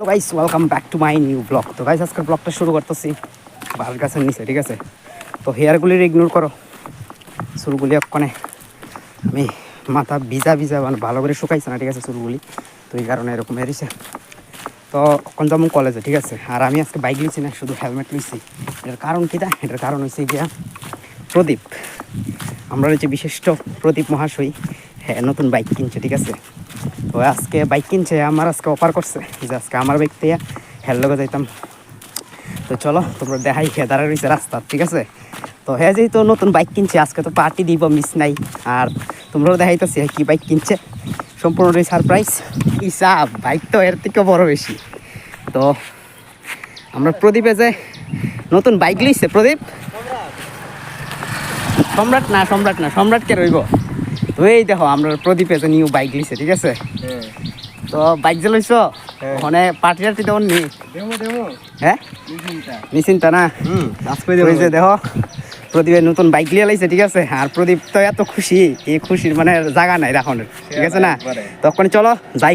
তো guys welcome back to my new blog. তো guys আজকের ব্লগটা শুরু করতেছি বাল গাছের নিচে, ঠিক আছে? তো হেয়ারগুলির ইগনোর করো, চুলগুলি অক্ষণে আমি মাথা ভিজা ভিজা মানে ভালো করে শুকাইছে না, ঠিক আছে চুলগুলি, তো এই কারণে এরকম এরিছে। তো এখন যেমন কলেজে, ঠিক আছে, আর আমি আজকে বাইক নিয়েছি না, শুধু হেলমেট নিয়েছি। এটার কারণ কীটা? এটার কারণ হচ্ছে গিয়া প্রদীপ, আমরা হচ্ছে বিশিষ্ট প্রদীপ মহাশয়, হ্যাঁ নতুন বাইক কিনছে, ঠিক আছে? তো আজকে বাইক কিনছে, আমার আজকে অফার করছে যে আজকে আমার বাইক থেকে হ্যার লগে যাইতাম। তো চলো তোমরা দেখাই, হ্যাঁ দাঁড়া রয়েছে রাস্তা, ঠিক আছে? তো হ্যাঁ যেহেতু নতুন বাইক কিনছে আজকে তো পার্টি দিব, মিস নাই। আর তোমরাও দেখাইতেছি কি বাইক কিনছে, সম্পূর্ণটাই সারপ্রাইজ। হিসাব বাইক তো এর থেকেও বড় বেশি। তো আমরা প্রদীপে যে নতুন বাইক লিখছে, প্রদীপ সম্রাট না সম্রাটকে রইব। তো এই দেখো আমরা প্রদীপে যে নিউ বাইক লিখছে, ঠিক আছে? তো বাইক যে লইছ ওখানে পার্টি টার্টি দেওয়ার নি, হ্যাঁ নিশ্চিন্তা না। ওই যে দেখো প্রদীপের নতুন বাইক লিয়ে লাইছে, ঠিক আছে? আর প্রদীপ তো এত খুশি, এই খুশির মানে জায়গা নাই রাখনের, ঠিক আছে না? তখন চলো যাই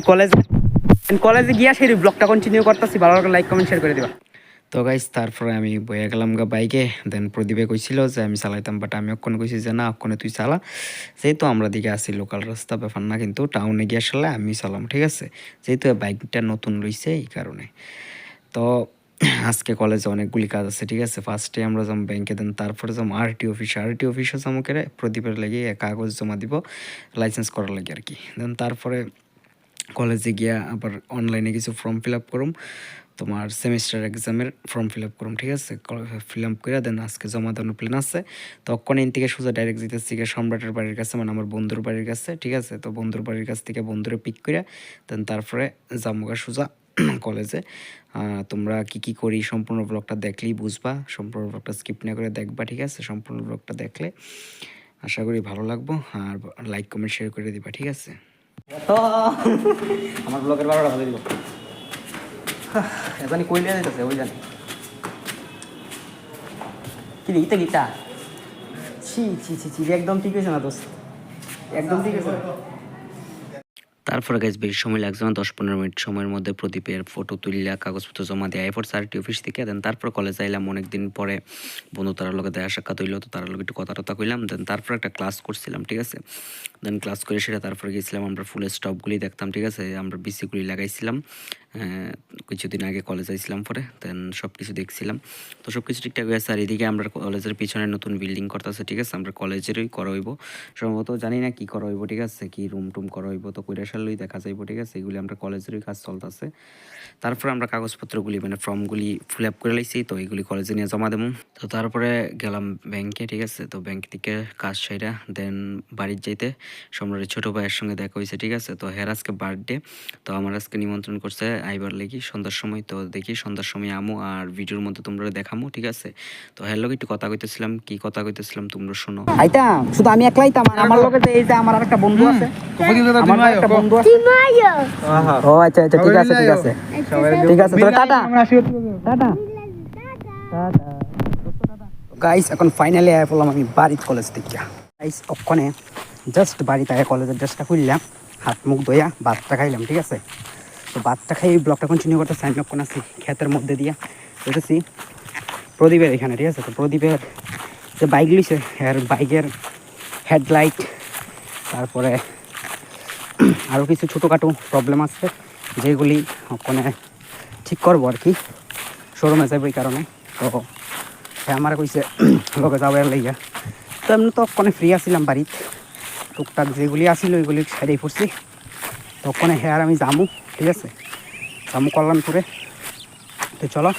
কলেজে গিয়া সেই ব্লগটা কন্টিনিউ করতেছি। ভালো লাগলে লাইক কমেন্ট শেয়ার করে দিবা। তো গাইস তারপরে আমি বইয়া গেলাম গা বাইকে। দেন প্রদীপে কইছিল যে আমি চালাইতাম, বাট আমি অক্ষণে কইছি যে না, অক্ষণে তুই চালা, যেহেতু আমরা দিকে আসি লোকাল রাস্তা ব্যাপার না, কিন্তু টাউনে গিয়ে আসলে আমি চালাম, ঠিক আছে? যেহেতু বাইকটা নতুন লইছে এই কারণে। তো আজকে কলেজে অনেকগুলি কাজ আছে, ঠিক আছে? ফার্স্টে আমরা যাম ব্যাংকে, দেন তারপরে যাম আরটি অফিসে যাম, করে প্রদীপের লাগে কাগজ জমা দিব লাইসেন্স করার লাগে আর কি। দেন তারপরে কলেজে গিয়া আবার অনলাইনে কিছু ফর্ম ফিল আপ করুম, তোমার সেমিস্টার এক্সামের ফর্ম ফিল আপ করুম, ঠিক আছে? ফিল আপ করে দেন আজকে জমা দেওয়ার প্ল্যান আছে। তখন এন থেকে সোজা ডাইরেক্ট যেতেছি সম্রাটের বাড়ির কাছে, মানে আমার বন্ধুর বাড়ির কাছে, ঠিক আছে? তো বন্ধুর বাড়ির কাছ থেকে বন্ধুরে পিক করে দেন তারপরে জামুগা সোজা কলেজে। তোমরা কি করি সম্পূর্ণ ব্লগটা দেখলেই বুঝবা, সম্পূর্ণ ব্লগটা স্কিপ না করে দেখবা, ঠিক আছে? সম্পূর্ণ ব্লগটা দেখলে আশা করি ভালো লাগবো, আর লাইক কমেন্ট শেয়ার করে দিবা, ঠিক আছে? তো আমার ব্লগের 12টা বাজে দিল, জানি কই লিয়ে যেতেছে ওই জানি কি ইটা গিটা। ছি ছি ছি ছি, একদম ঠিক হয়েছে না দোস্ত, একদম ঠিক আছে। তারপরে গাইজ বেশি সময় লাগছে না, 10-15 মিনিট সময়ের মধ্যে প্রদীপের ফটো তুলিলা কাগজপত্র জমা দেয় এরপর আরটি অফিস থেকে। দেন তারপর কলেজ আইলাম, অনেকদিন পরে বন্ধু তার লগে দেখা সাক্ষাৎ হইলো, তো তার লগে একটু কথা টথা কইলাম। দেন তারপর একটা ক্লাস করছিলাম, ঠিক আছে? দেন ক্লাস করে সেটা তারপরে গেছিলাম আমরা ফুলের স্টপগুলি দেখতাম, ঠিক আছে? আমরা বিসিগুলি লাগাইছিলাম কিছুদিন আগে কলেজ আইছিলাম পরে। দেন সব কিছু দেখছিলাম, তো সব কিছু ঠিকঠাক হয়েছে। আর এদিকে আমরা কলেজের পিছনে নতুন বিল্ডিং করতেছে, ঠিক আছে? আমরা কলেজেরই করা হইব সম্ভবত, জানি না কি করা হইব, ঠিক আছে? কি রুম টুম করা হইব, তো কইরা সারলেই দেখা যাইব, ঠিক আছে? এগুলি আমরা কলেজেরই কাজ চলতেছে। তারপরে আমরা কাগজপত্রগুলি মানে ফর্মগুলি ফিল আপ করে লাইছি, তো এইগুলি কলেজে নিয়ে জমা দেবো। তো তারপরে গেলাম ব্যাংকে, ঠিক আছে? তো ব্যাংক থেকে কাজ সাইরা দেন বাড়ির যাইতে সম্রাটের ছোটো ভাইয়ের সঙ্গে দেখা হয়েছে, ঠিক আছে? তো হের আজকে বার্থডে, তো আমার আজকে নিমন্ত্রণ করছে আইবার লেগি সন্ধ্যার সময়। তো দেখি সন্ধ্যার সময় আমু আর ভিডিওর মধ্যে তোমরা দেখামো, ঠিক আছে? তো হের লগে একটু কথা কইতেছিলাম, কি কথা কইতেছিলাম তোমরা শোনো। আইতাম শুধু আমি একলাই, আমার লগে এই যে আমার আরেকটা বন্ধু আছে, আমার একটা বন্ধু আছে। ও আচ্ছা আচ্ছা, ঠিক আছে ঠিক আছে ঠিক আছে, তো টাটা টাটা টাটা। গাইস এখন ফাইনালি আয়া পড়লাম আমি বাড়ির কলেজ থেকে। গাইস ওখানে জাস্ট বাড়িতে আয়া কলেজের ড্রেসটা খুললাম, হাত মুখ ধোয়া ভাতটা খাইলাম, ঠিক আছে? তো ভাতটা খাই ব্লগটা কন্টিনিউ করতে সাইন লক্ষণ আছি ক্ষেতের মধ্যে দিয়া বুঝেছি প্রদীপের এখানে, ঠিক আছে? তো প্রদীপের যে বাইক লিছে আর বাইকের হেডলাইট, তারপরে আরও কিছু ছোটোখাটো প্রবলেম আছে যেগুলি ওখানে ঠিক করবো আর কি, শোরুমে যাবো এই কারণে। তো হ্যাঁ আমার কইছে লোকে যাবো এর লাইয়া। তো এমনি তো ওখানে ফ্রি আসছিলাম বাড়িতে, টুকটাক যেগুলি আসিল ওইগুলি সাইডেই পড়ছি। তো ওখানে হ্যাঁ আর আমি যামু, ঠিক আছে? যামু কল্যাণপুরে। তো চলো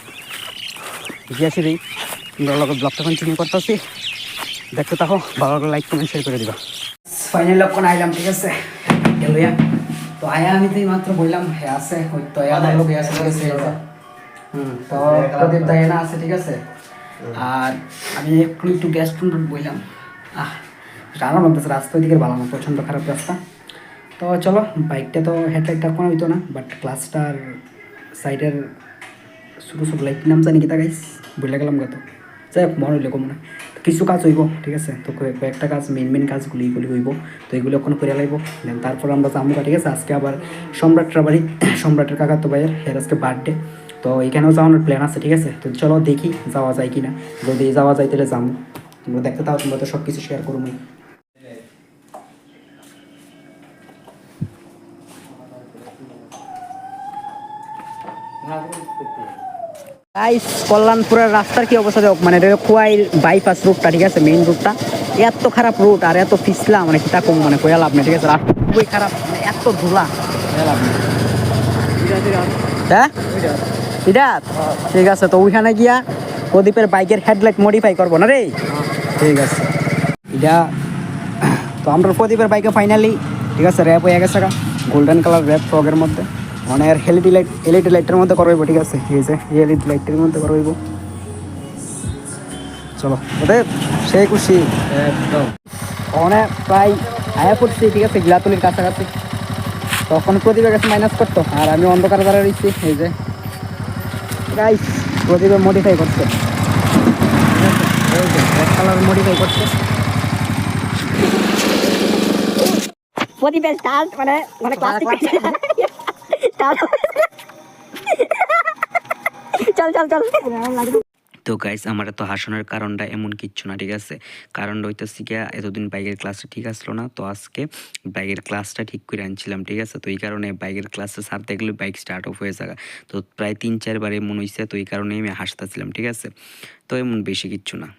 গিয়ে আসি দিই, তোমরা লোকের ব্লগটা কন্টিনিউ করতেছি, দেখতে থাকো, ভালো লাগলে লাইক কমেন্ট শেয়ার করে দিবা। ফাইনাল ওখানে আইলাম, ঠিক আছে? তো আয়া আমি তো মাত্র বললাম হ্যাঁ আছে, ওই তো আমার লোক আছে তো প্রদীপ দায় না আছে, ঠিক আছে? আর আমি একটু গ্যাস বললাম রান্না লাগতেছে, রাস্তা ওইদিকে ভালো না, প্রচণ্ড খারাপ রাস্তা। তো চলো বাইকটা তো হেডলাইটটা কোনো হইতো না, বাট ক্লাসটার সাইডের ছোটো ছোটো লাইট নাম জানি কিতা গাইস বলে গেলাম গত, যাই হোক মনে হইলে কম না। তো কিছু কাজ হইব, ঠিক আছে। তো কয়েকটা কাজ, মেন কাজগুলি এগুলি হইব। তো এগুলো এখন করে লাইব, দেন তারপর আমরা যাবো, ঠিক আছে। আজকে আবার সম্রাটের বাড়ি, সম্রাটের কাকাতো ভাইয়ের এর আজকে বার্থডে। তো এখানেও যাওয়ানোর প্ল্যান আছে, ঠিক আছে। তো চলো দেখি যাওয়া যায় কি না। যদি যাওয়া যায় তাহলে যাবো, তোমরা দেখতে তাও, তোমরা তো সব কিছু শেয়ার করবো। গাইস কল্যাণপুরের রাস্তার কি অবস্থা দেখ, মানে খোয়াই বাইপাস রুটটা, ঠিক আছে, মেইন রুটটা এত খারাপ রুট আর এত পিছলা, মানে কিতা কম, মানে কোয়া লাভ নেই, ঠিক আছে। রাস্তা খুবই খারাপ, মানে এত ধুলা, কোয়া লাভ নেই। হ্যাঁ এটা ঠিক আছে। তো ওইখানে গিয়া প্রদীপের বাইকের হেডলাইট মডিফাই করবো না রে, ঠিক আছে। এটা তো আমরা প্রদীপের বাইকে ফাইনালি, ঠিক আছে, র্যাপ হয়ে গেছে, গোল্ডেন কালার র্যাপ ফগের মধ্যে, মানে আর এলইডি লাইটের মধ্যে করবো, ঠিক আছে। এই যে এলইডি লাইটের মধ্যে করবো। চলো ওদের সেই খুশি একদম, অনেক প্রায় আয়া পড়ছি, ঠিক আছে, গিলাতুলির কাছাকাছি। তখন প্রদীপের কাছে মাইনাস করতো আর আমি অন্ধকার দ্বারা রয়েছি। এই যে গাইস প্রদীপে মডিফাই করছে, রেড কালার মডিফাই করছে। প্রদীপের স্টার্ট মানে মানে ক্লাসিক চল চল চল। তো গাইস আমার তো হাসানোর কারণটা এমন কিচ্ছু না, ঠিক আছে। কারণটা হইতেছে গিয়া এতদিন বাইকের ক্লাসটা ঠিক আসলো না, তো আজকে বাইকের ক্লাসটা ঠিক করে আনছিলাম, ঠিক আছে। তো এই কারণে বাইকের ক্লাসে সার দেখলে বাইক স্টার্ট অফ হয়ে যাবে, তো প্রায় 3-4 বার এমন হয়েছে, তো এই কারণেই আমি হাসতেছিলাম, ঠিক আছে। তো এমন বেশি কিচ্ছু না।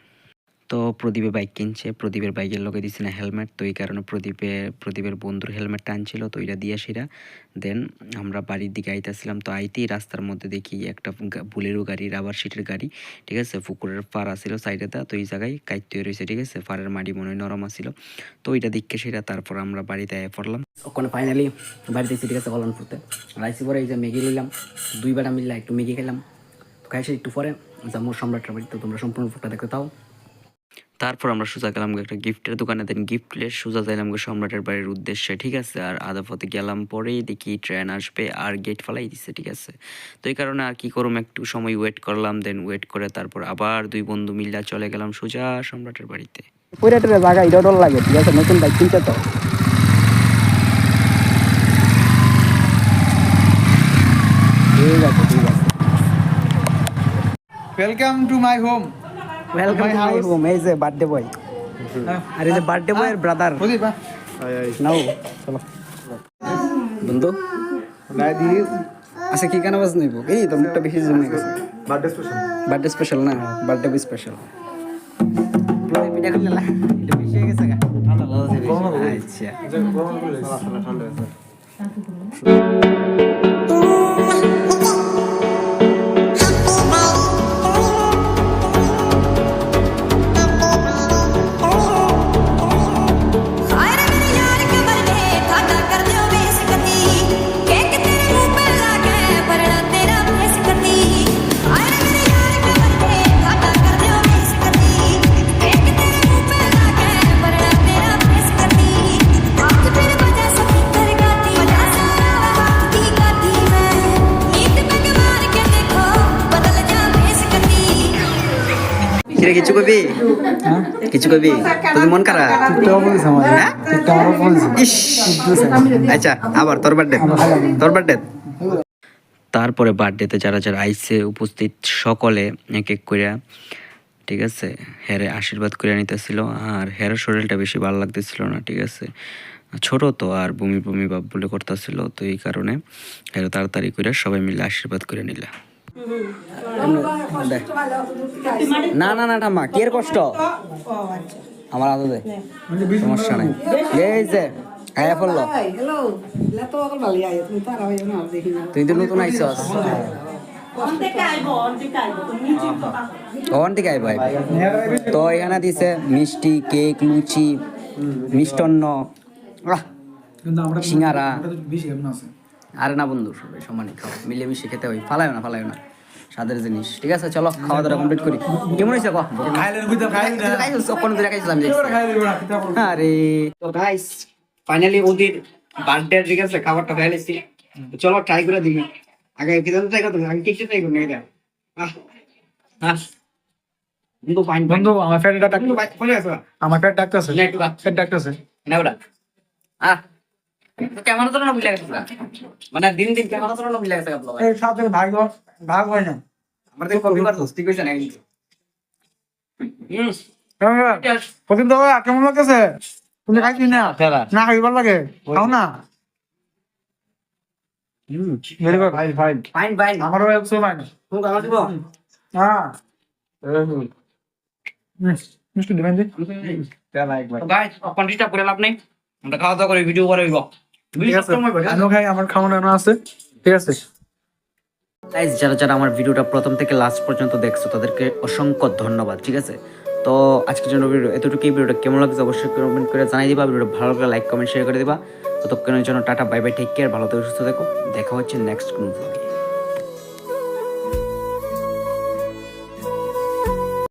তো প্রদীপে বাইক কিনছে, প্রদীপের বাইকের লোকে দিচ্ছে না হেলমেট, তো এই কারণে প্রদীপের বন্ধুর হেলমেটটা আনছিল, তো এটা দিয়ে সেরা দেন আমরা বাড়ির দিকে আইতেছিলাম। তো আইতেই রাস্তার মধ্যে দেখি একটা বুলেরো গাড়ি, রাবার সিটের গাড়ি, ঠিক আছে। পুকুরের পার আসছিল সাইডে, তো এই জায়গায় কাইতে রয়েছে, ঠিক আছে। পাড়ের মাটি মনে হয় নরম আসছিল, তো ওইটা দেখে সেরা তারপর আমরা বাড়িতে আয়া পড়লাম। ওখানে ফাইনালি বাড়িতে এসে, ঠিক আছে, কল্যাণপুরতে রাইসি পরে এই যে ম্যাগি নিলাম, 2 বেলা মিললাম, একটু ম্যাগি খেলাম। তো খাইছে একটু পরে যাবো সম্রাটের বাড়ি, তো তোমরা সম্পূর্ণ ফুটটা দেখতে তাও। তারপর আমরা সোজা গেলাম একটা গিফটের দোকানে, দেন গিফট নিয়ে সোজা যাইলাম সম্রাটের বাড়ির উদ্দেশ্যে, ঠিক আছে। আর আধা পথে গেলাম, পরেই দেখি ট্রেন আসবে আর গেট ফেলাই দিচ্ছে, ঠিক আছে। তো এই কারণে আর কি করুম, একটু সময় ওয়েট করলাম, দেন ওয়েট করে তারপর আবার 2 বন্ধু মিল্লা চলে গেলাম সোজা সম্রাটের বাড়িতে। পুরাটের জায়গা এটা ডর লাগে, ঠিক আছে, নতুন বাইক কিনতে তো। ঠিক আছে ঠিক আছে, welcome to my home. Welcome to my home. এই যে বার্থডে বয়, আর এই যে বার্থডে বয়ের ব্রাদার নাও। চলো বন্ধু আচ্ছা কি কেন বাজ নিব, এই তোর মুখটা বেশি জমে গেছে। বার্থডে স্পেশাল না, বার্থডে বয় স্পেশাল। পিঠা করলে না এটা বেশি হয়ে গেছে গা, ঠান্ডা লাগছে বেশি। আচ্ছা কিরে কিছু কবি, কিছু কবি, তোর মন খারাপ? হ্যাঁ? ইস, আচ্ছা আবার তোর বার্থডে। তারপরে বার্থডেতে যারা যারা আইছে উপস্থিত সকলে এক এক করে, ঠিক আছে, হেরে আশীর্বাদ করে নিতেছিল। আর হেরের শরীরটা বেশি ভালো লাগতেছিল না, ঠিক আছে, ছোট তো আর বমি বমি ভাব বলে করতেছিল, তো এই কারণে হেরে তাড়াতাড়ি করে সবাই মিলে আশীর্বাদ করে নিলা। না না না ঠাম্মা কি এর কষ্ট আমার আদা দে, সমস্যা নাই। এই যে আয়া পড়লো, তুই তো নতুন আইছস, ওখান থেকে আইব। তো এখানে দিছে মিষ্টি, কেক, লুচি, মিষ্টান্ন, সিঙ্গারা। আরে না বন্ধু, সবাই সমানই খাও, মিলেমিশে খেতে হয়, ফালায় না স্বাদের জিনিস, ঠিক আছে। চলো খাওয়া দাওয়া কমপ্লিট করি। কেমন হয়েছে আরে তো গাইস ফাইনালি ওদের বার্থডে, ঠিক আছে, খাবারটা খাই লেছি। চলো ট্রাই করে দিই, আগে কি জানো ট্রাই করতে, আগে কেকটা ট্রাই করি না। এটা কিন্তু ফাইন বন্ধু আমার পেটটা ডাকতেছে পেট ডাকতেছে না ওটা ক্যামেরা তো না বুঝলে গেছে মানে দিন দিন ক্যামেরা তো না বুঝলে গেছে আপনার এই সাথে ভাগ হয় না আমার তো কপি করতে ঠিক হইছে না কিন্তু প্রদীপ দাদা কেমন লাগতেছে তুমি খাইছি না না খাইবার লাগে খাও না very good fine fine fine fine আমারও একশো ফাইন তুমি কাগজ দিব হ্যাঁ মিষ্টি দিবেন দি গাইস কন্টিনিউটা করে লাভ নেই আমরা খাওয়া দাওয়া করে ভিডিও করে দিব ঠিক আছে আনো খাই আমার খাওয়ানো আছে ঠিক আছে গাইজ যারা যারা আমার ভিডিওটা প্রথম থেকে লাস্ট পর্যন্ত দেখছো তাদেরকে অসংখ্য ধন্যবাদ। ঠিক আছে, তো আজকের জন্য ভিডিও এতটুকুই। ভিডিওটা কেমন লাগছে অবশ্যই কমেন্ট করে জানাই দিবা। ভিডিওটা ভালো লাগলে লাইক কমেন্ট শেয়ার করে দিবা। ততক্ষণের জন্য tata, bye bye, take care, ভালো থেকো, সুস্থ থেকো। দেখা হচ্ছে নেক্সট কোনো ব্লগে।